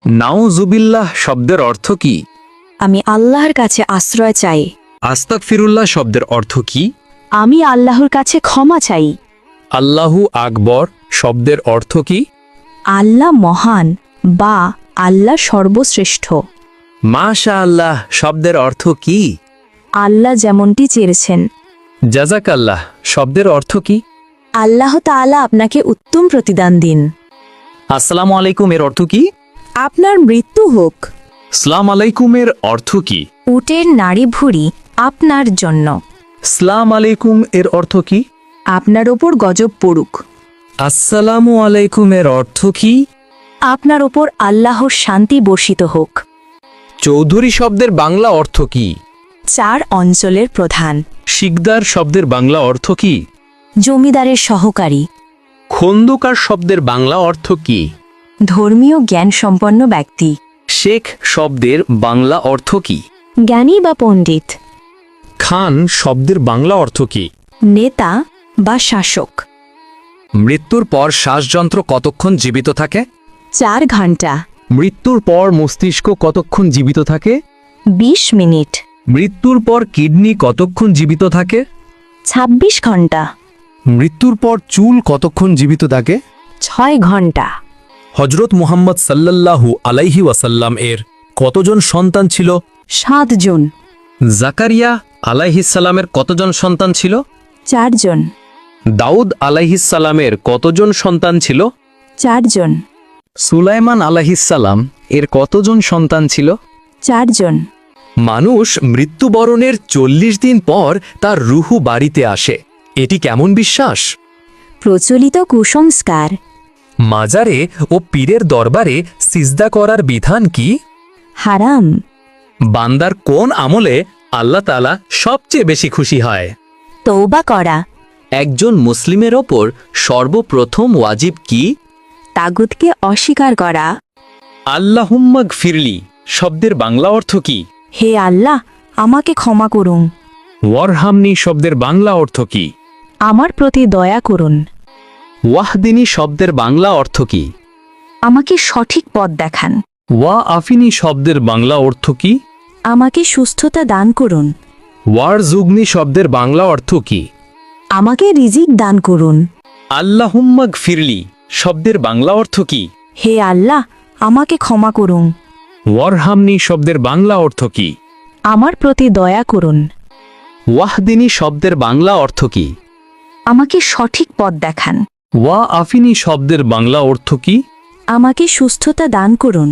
নাউজুবিল্লাহ শব্দের অর্থ কি? আমি আল্লাহর কাছে আশ্রয় চাই। আস্তাগফিরুল্লাহ শব্দের অর্থ কি? আমি আল্লাহর কাছে ক্ষমা চাই। আল্লাহু আকবর শব্দের অর্থ কি? আল্লাহ মহান বা আল্লাহ সর্বশ্রেষ্ঠ। মাশাআল্লাহ শব্দের অর্থ কি? আল্লাহ যেমনটি চেয়েছেন। জাযাকাল্লাহ শব্দের অর্থ কি? আল্লাহ তাআলা আপনাকে উত্তম প্রতিদান দিন। আসসালামু আলাইকুম এর অর্থ কি? আপনার মৃত্যু হোক। সালাম আলাইকুমের অর্থ কি? উটের নাড়ি ভুঁড়ি আপনার জন্য। সালাম আলাইকুম এর অর্থ কি? আপনার ওপর গজব পড়ুক। আসসালামু আলাইকুম এর অর্থ কি? আপনার ওপর আল্লাহর শান্তি বর্ষিত হোক। চৌধুরী শব্দের বাংলা অর্থ কি? 4 অঞ্চলের প্রধান। শিকদার শব্দের বাংলা অর্থ কি? জমিদারের সহকারী। খন্দকার শব্দের বাংলা অর্থ কি? ধর্মীয় জ্ঞান সম্পন্ন ব্যক্তি। শেখ শব্দের বাংলা অর্থ কি? জ্ঞানী বা পণ্ডিত। খান শব্দের বাংলা অর্থ কি? নেতা বা শাসক। মৃত্যুর পর শ্বাসযন্ত্র কতক্ষণ জীবিত থাকে? 4 ঘন্টা। মৃত্যুর পর মস্তিষ্ক কতক্ষণ জীবিত থাকে? 20 মিনিট। মৃত্যুর পর কিডনি কতক্ষণ জীবিত থাকে? 26 ঘন্টা। মৃত্যুর পর চুল কতক্ষণ জীবিত থাকে? 6 ঘন্টা। হজরত মুহাম্মদ সাল্লাল্লাহু আলাইহি ওয়াসাল্লাম এর কতজন সন্তান ছিল? 7 জন। জাকারিয়া আলাইহিসসালামের কতজন সন্তান ছিল? 4 জন। দাউদ আলাইহিসসালামের কতজন সন্তান ছিল? 4 জন। সুলাইমান আলাইহিসসালাম এর কতজন সন্তান ছিল? 4 জন। মানুষ মৃত্যুবরণের 40 দিন পর তার রুহু বাড়িতে আসে, এটি কেমন বিশ্বাস? প্রচলিত কুসংস্কার। মাজারে ও পীরের দরবারে সিজদা করার বিধান কি? হারাম। বান্দার কোন আমলে আল্লাহ তাআলা সবচেয়ে বেশি খুশি হয়? তওবা করা। একজন মুসলিমের ওপর সর্বপ্রথম ওয়াজিব কি? তাগুতকে অস্বীকার করা। আল্লাহুম্মা গফিরলি শব্দের বাংলা অর্থ কি? হে আল্লাহ, আমাকে ক্ষমা করুন। ওয়ারহামনি শব্দের বাংলা অর্থ কি? আমার প্রতি দয়া করুন। ওয়াহদিনী শব্দের বাংলা অর্থ কি? আমাকে সঠিক পথ দেখান। ওয়া আফিনী শব্দের বাংলা অর্থ কি? আমাকে সুস্থতা দান করুন। ওয়ারজুগনি শব্দের বাংলা অর্থ কি? আমাকে রিজিক দান করুন। আল্লাহুম্মা গফিরলি শব্দের বাংলা অর্থ কি? হে আল্লাহ, আমাকে ক্ষমা করুন। ওয়ারহামনি শব্দের বাংলা অর্থ কি? আমার প্রতি দয়া করুন। ওয়াহদিনী শব্দের বাংলা অর্থ কি? আমাকে সঠিক পথ দেখান। ওয়া আফিনী শব্দের বাংলা অর্থ কি? আমাকে সুস্থতা দান করুন।